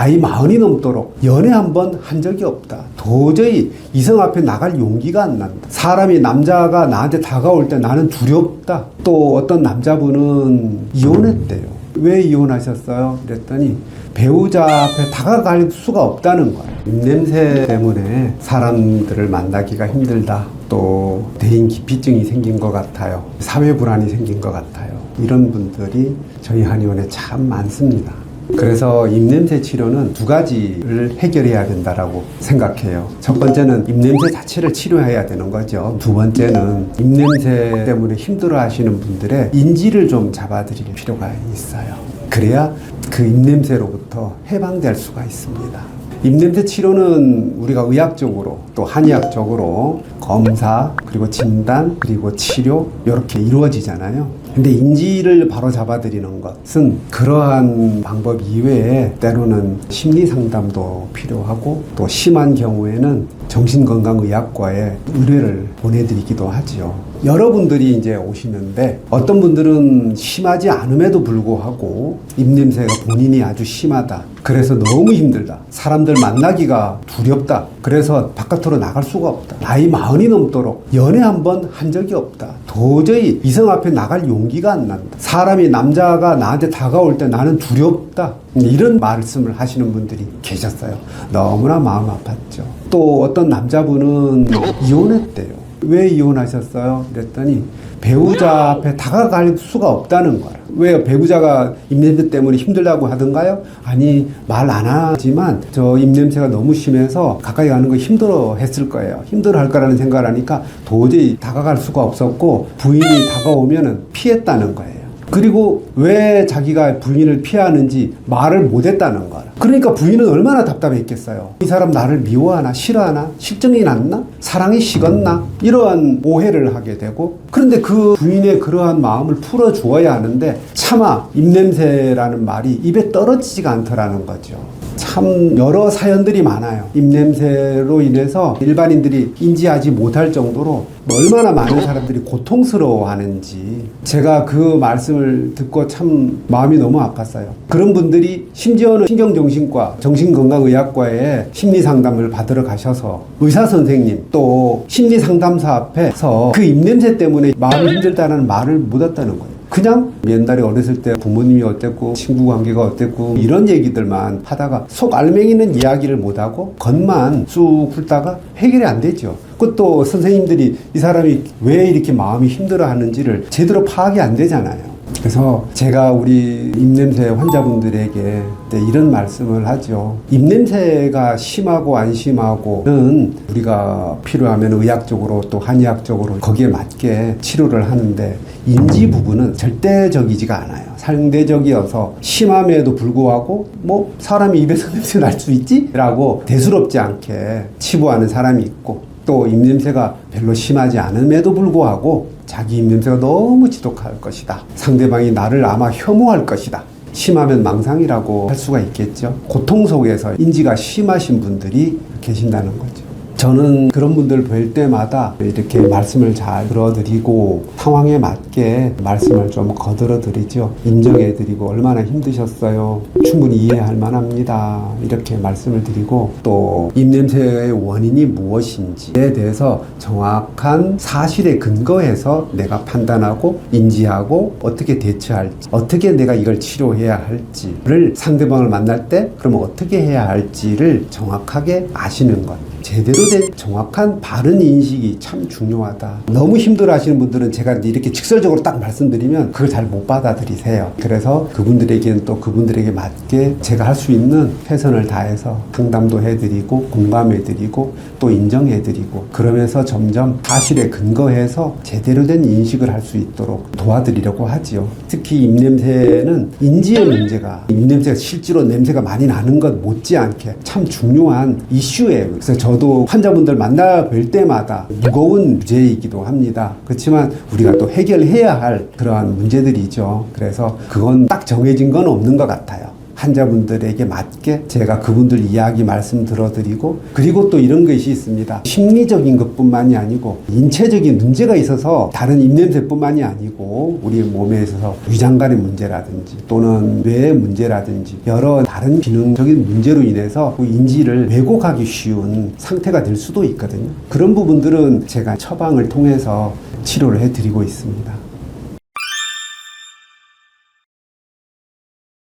나이 40이 넘도록 연애 한 번 한 적이 없다. 도저히 이성 앞에 나갈 용기가 안 난다. 사람이 남자가 나한테 다가올 때 나는 두렵다. 또 어떤 남자분은 이혼했대요. 왜 이혼하셨어요? 그랬더니 배우자 앞에 다가갈 수가 없다는 거예요. 입냄새 때문에 사람들을 만나기가 힘들다. 또 대인 기피증이 생긴 것 같아요. 사회 불안이 생긴 것 같아요. 이런 분들이 저희 한의원에 참 많습니다. 그래서 입냄새 치료는 두 가지를 해결해야 된다라고 생각해요. 첫 번째는 입냄새 자체를 치료해야 되는 거죠. 두 번째는 입냄새 때문에 힘들어 하시는 분들의 인지를 좀 잡아드릴 필요가 있어요. 그래야 그 입냄새로부터 해방될 수가 있습니다. 입냄새 치료는 우리가 의학적으로 또 한의학적으로 검사 그리고 진단 그리고 치료 이렇게 이루어지잖아요. 근데 인지를 바로 잡아드리는 것은 그러한 방법 이외에 때로는 심리 상담도 필요하고 또 심한 경우에는 정신건강의학과에 의뢰를 보내드리기도 하죠. 여러분들이 이제 오시는데 어떤 분들은 심하지 않음에도 불구하고 입냄새가 본인이 아주 심하다. 그래서 너무 힘들다. 사람들 만나기가 두렵다. 그래서 바깥으로 나갈 수가 없다. 나이 40이 넘도록 연애 한 번 한 적이 없다. 도저히 이성 앞에 나갈 용기가 안 난다. 사람이 남자가 나한테 다가올 때 나는 두렵다. 이런 말씀을 하시는 분들이 계셨어요. 너무나 마음 아팠죠. 또 어떤 남자분은 이혼했대요. 왜 이혼하셨어요? 그랬더니 배우자 앞에 다가갈 수가 없다는 거라. 왜 배우자가 입냄새 때문에 힘들다고 하던가요? 아니 말 안 하지만 저 입냄새가 너무 심해서 가까이 가는 거 힘들어 했을 거예요. 힘들어 할 거라는 생각을 하니까 도저히 다가갈 수가 없었고 부인이 다가오면은 피했다는 거예요. 그리고 왜 자기가 부인을 피하는지 말을 못했다는 거라. 그러니까 부인은 얼마나 답답했겠어요. 이 사람 나를 미워하나 싫어하나 실정이 났나 사랑이 식었나 이러한 오해를 하게 되고, 그런데 그 부인의 그러한 마음을 풀어주어야 하는데 차마 입냄새라는 말이 입에 떨어지지가 않더라는 거죠. 참 여러 사연들이 많아요. 입냄새로 인해서 일반인들이 인지하지 못할 정도로 얼마나 많은 사람들이 고통스러워하는지 제가 그 말씀을 듣고 참 마음이 너무 아팠어요. 그런 분들이 심지어는 신경정신과 정신건강의학과에 심리상담을 받으러 가셔서 의사선생님 또 심리상담사 앞에서 그 입냄새 때문에 마음이 힘들다는 말을 못 했다는 거예요. 그냥 옛날에 어렸을 때 부모님이 어땠고 친구 관계가 어땠고 이런 얘기들만 하다가 속 알맹이는 이야기를 못하고 겉만 쑥 훑다가 해결이 안 되죠. 그것도 선생님들이 이 사람이 왜 이렇게 마음이 힘들어 하는지를 제대로 파악이 안 되잖아요. 그래서 제가 우리 입냄새 환자분들에게 이런 말씀을 하죠. 입냄새가 심하고 안 심하고는 우리가 필요하면 의학적으로 또 한의학적으로 거기에 맞게 치료를 하는데 인지 부분은 절대적이지가 않아요. 상대적이어서 심함에도 불구하고 뭐 사람이 입에서 냄새 날 수 있지? 라고 대수롭지 않게 치부하는 사람이 있고, 또 입냄새가 별로 심하지 않음에도 불구하고 자기 입냄새가 너무 지독할 것이다. 상대방이 나를 아마 혐오할 것이다. 심하면 망상이라고 할 수가 있겠죠. 고통 속에서 인지가 심하신 분들이 계신다는 거죠. 저는 그런 분들 뵐 때마다 이렇게 말씀을 잘 들어드리고 상황에 맞게 말씀을 좀 거들어드리죠. 인정해드리고 얼마나 힘드셨어요. 충분히 이해할 만합니다. 이렇게 말씀을 드리고, 또 입냄새의 원인이 무엇인지에 대해서 정확한 사실에 근거해서 내가 판단하고 인지하고 어떻게 대처할지, 어떻게 내가 이걸 치료해야 할지를 상대방을 만날 때 그러면 어떻게 해야 할지를 정확하게 아시는 것. 제대로 된 정확한 바른 인식이 참 중요하다. 너무 힘들어 하시는 분들은 제가 이렇게 직설적으로 딱 말씀드리면 그걸 잘 못 받아들이세요. 그래서 그분들에게는 또 그분들에게 맞게 제가 할 수 있는 최선을 다해서 상담도 해드리고 공감해드리고 또 인정해드리고, 그러면서 점점 사실에 근거해서 제대로 된 인식을 할 수 있도록 도와드리려고 하지요. 특히 입냄새는 인지의 문제가, 입냄새가 실제로 냄새가 많이 나는 것 못지않게 참 중요한 이슈예요. 그래서 저도 환자분들 만나 뵐 때마다 무거운 주제이기도 합니다. 그렇지만 우리가 또 해결해야 할 그러한 문제들이죠. 그래서 그건 딱 정해진 건 없는 것 같아요. 환자분들에게 맞게 제가 그분들 이야기 말씀 들어드리고, 그리고 또 이런 것이 있습니다. 심리적인 것뿐만이 아니고 인체적인 문제가 있어서 다른 입냄새뿐만이 아니고 우리 몸에 있어서 위장관의 문제라든지 또는 뇌의 문제라든지 여러 다른 기능적인 문제로 인해서 그 인지를 왜곡하기 쉬운 상태가 될 수도 있거든요. 그런 부분들은 제가 처방을 통해서 치료를 해드리고 있습니다.